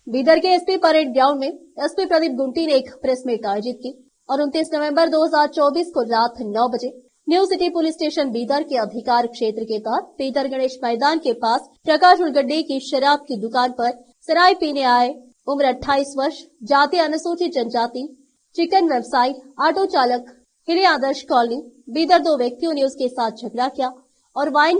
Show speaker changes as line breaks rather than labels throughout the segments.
बीदर के SP parade ground में SP Pradeep गुंटी ने एक प्रेस मीट आयोजित की और 29 नवंबर 2024 को रात 9 बजे new city police station Bidar के अधिकार क्षेत्र के तहत बीदर गणेश मैदान के पास प्रकाश उलगड्डे की शराब की दुकान पर शराब पीने आए उम्र 28 वर्ष, जाति अनुसूचित जनजाति, चिकन व्यवसायी, ऑटो चालक, हिली आदर्श कॉलोनी बीदर दो व्यक्तियों ने उसके साथ झगड़ा किया और वाइन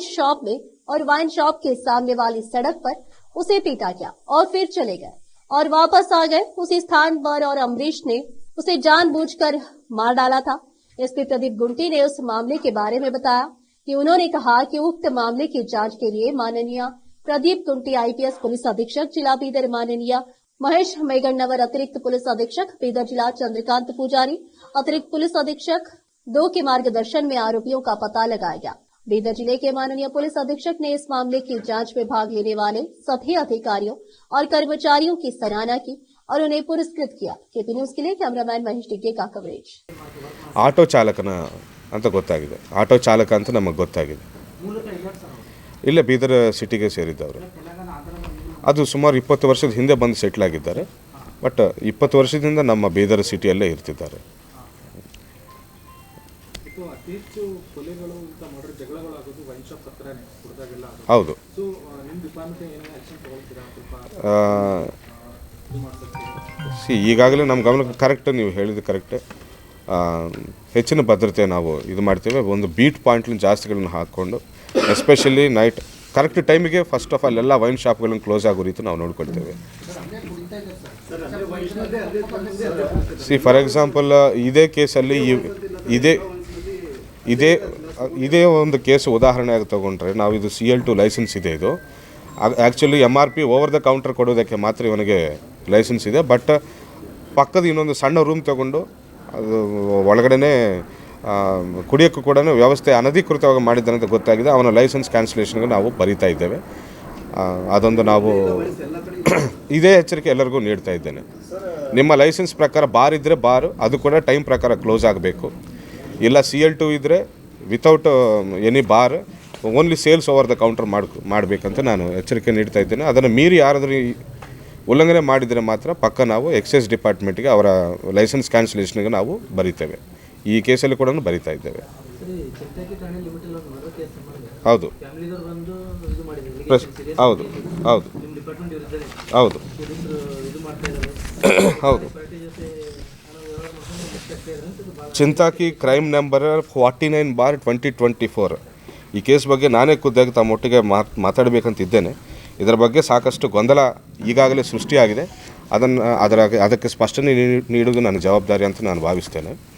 शॉप के सामने वाली सड़क पर उसे पीटा गया और फिर चले गए और वापस आ गए उसी स्थान पर और अमरीश ने उसे जानबूझकर मार डाला था। एसपी प्रदीप गुंटी ने उस मामले के बारे में बताया कि उन्होंने कहा कि उक्त मामले की जांच के लिए माननीय प्रदीप गुंटी आईपीएस पुलिस अधीक्षक जिला बीदर, माननीय महेश मेगन्नवर अतिरिक्त पुलिस अधीक्षक बीदर जिला चंद्रकांत पुजारी अतिरिक्त पुलिस अधीक्षक 2 के मार्गदर्शन में आरोपियों का पता लगाया गया। बीदर जिले के माननीय पुलिस अधीक्षक ने इस मामले की जांच में भाग लेने वाले सभी अधिकारियों और कर्मचारियों की सराहना की और उन्हें पुरस्कृत किया। केपी न्यूज के लिए कैमरामैन महेश टिग्गे का कवरेज।
ಆಟೋ ಚಾಲಕನ ಅಂತ ಗೊತ್ತಾಗಿದೆ. ಆಟೋ ಚಾಲಕ ಅಂತ ನಮಗೆ ಗೊತ್ತಾಗಿದೆ. ಇಲ್ಲೇ ಬೀದರ್ ಸಿಟಿಗೆ ಸೇರಿದ್ದವರು. ಅದು ಸುಮಾರು 20 ವರ್ಷದ ಹಿಂದೆ ಬಂದು ಸೆಟ್ಲ್ ಆಗಿದ್ದಾರೆ. ಬಟ್ 20 ವರ್ಷದಿಂದ ನಮ್ಮ ಬೀದರ್ ಸಿಟಿಯಲ್ಲೇ ಇರ್ತಿದ್ದಾರೆ. ಹೌದು. ಈಗಾಗಲೇ ನಮ್ಮ ಗಮನಕ್ಕೆ ಕರೆಕ್ಟ್, ನೀವು ಹೇಳಿದ್ದು ಕರೆಕ್ಟ್. ಹೆಚ್ಚಿನ ಭದ್ರತೆ ನಾವು ಇದು ಮಾಡ್ತೇವೆ. ಒಂದು ಬೀಟ್ ಪಾಯಿಂಟ್ನ ಜಾಸ್ತಿಗಳನ್ನು ಹಾಕ್ಕೊಂಡು ಎಸ್ಪೆಷಲಿ ನೈಟ್ ಕರೆಕ್ಟ್ ಟೈಮಿಗೆ ಫಸ್ಟ್ ಆಫ್ ಆಲ್ ಎಲ್ಲ ವೈನ್ ಶಾಪ್ಗಳನ್ನು ಕ್ಲೋಸ್ ಆಗೋ ರೀತಿ ನಾವು ನೋಡ್ಕೊಳ್ತೇವೆ. ಫಾರ್ ಎಕ್ಸಾಂಪಲ್ ಇದೇ ಕೇಸಲ್ಲಿ ಇದೇ ಒಂದು ಕೇಸ್ ಉದಾಹರಣೆಯಾಗಿ ತೊಗೊಂಡ್ರೆ ನಾವು ಇದು CL2 ಲೈಸೆನ್ಸ್ ಇದೆ. ಇದು actually MRP over the counter ಕೊಡೋದಕ್ಕೆ ಮಾತ್ರ ಇವನಿಗೆ ಲೈಸೆನ್ಸ್ ಇದೆ. ಬಟ್ ಪಕ್ಕದ ಇನ್ನೊಂದು ಸಣ್ಣ ರೂಮ್ ತೊಗೊಂಡು ಅದು ಒಳಗಡೆ ಕುಡಿಯೋಕ್ಕೂ ಕೂಡ ವ್ಯವಸ್ಥೆ ಅನಧಿಕೃತವಾಗಿ ಮಾಡಿದ್ದಾನೆ ಅಂತ ಗೊತ್ತಾಗಿದೆ. ಅವನ ಲೈಸೆನ್ಸ್ ಕ್ಯಾನ್ಸಲೇಷನ್ಗೆ ನಾವು ಬರೀತಾ ಇದ್ದೇವೆ. ಅದೊಂದು ನಾವು ಇದೇ ಎಚ್ಚರಿಕೆ ಎಲ್ಲರಿಗೂ ನೀಡ್ತಾ ಇದ್ದೇನೆ. ನಿಮ್ಮ ಲೈಸೆನ್ಸ್ ಪ್ರಕಾರ ಬಾರ್ ಇದ್ದರೆ ಬಾರ್ ಅದು ಕೂಡ ಟೈಮ್ ಪ್ರಕಾರ ಕ್ಲೋಸ್ ಆಗಬೇಕು. ಇಲ್ಲ CL2 ಇದ್ದರೆ without any bar only sales over the counter ಮಾಡಬೇಕಂತ ನಾನು ಎಚ್ಚರಿಕೆ ನೀಡ್ತಾ ಇದ್ದೇನೆ. ಅದನ್ನು ಮೀರಿ ಯಾರಾದರೂ ಉಲ್ಲಂಘನೆ ಮಾಡಿದರೆ ಮಾತ್ರ ಪಕ್ಕ ನಾವು ಎಕ್ಸೈಸ್ ಡಿಪಾರ್ಟ್ಮೆಂಟ್ಗೆ ಅವರ ಲೈಸೆನ್ಸ್ ಕ್ಯಾನ್ಸಲೇಷನ್ಗೆ ನಾವು ಬರೀತೇವೆ. ಈ ಕೇಸಲ್ಲಿ ಕೂಡ ಬರೀತಾ ಇದ್ದೇವೆ. ಹೌದು ಹೌದು ಹೌದು ಹೌದು ಹೌದು. ಚಿಂತಾಕಿ ಕ್ರೈಮ್ ನಂಬರ್ 49/2024. ಈ ಕೇಸ್ ಬಗ್ಗೆ ನಾನೇ ಖುದ್ದಾಗಿ ತಮ್ಮೊಟ್ಟಿಗೆ ಮಾತಾಡಬೇಕಂತಿದ್ದೇನೆ. ಇದರ ಬಗ್ಗೆ ಸಾಕಷ್ಟು ಗೊಂದಲ ಈಗಾಗಲೇ ಸೃಷ್ಟಿಯಾಗಿದೆ. ಅದಕ್ಕೆ ಸ್ಪಷ್ಟನೆ ನೀಡುವುದು ನನ್ನ ಜವಾಬ್ದಾರಿ ಅಂತ ನಾನು ಭಾವಿಸ್ತೇನೆ.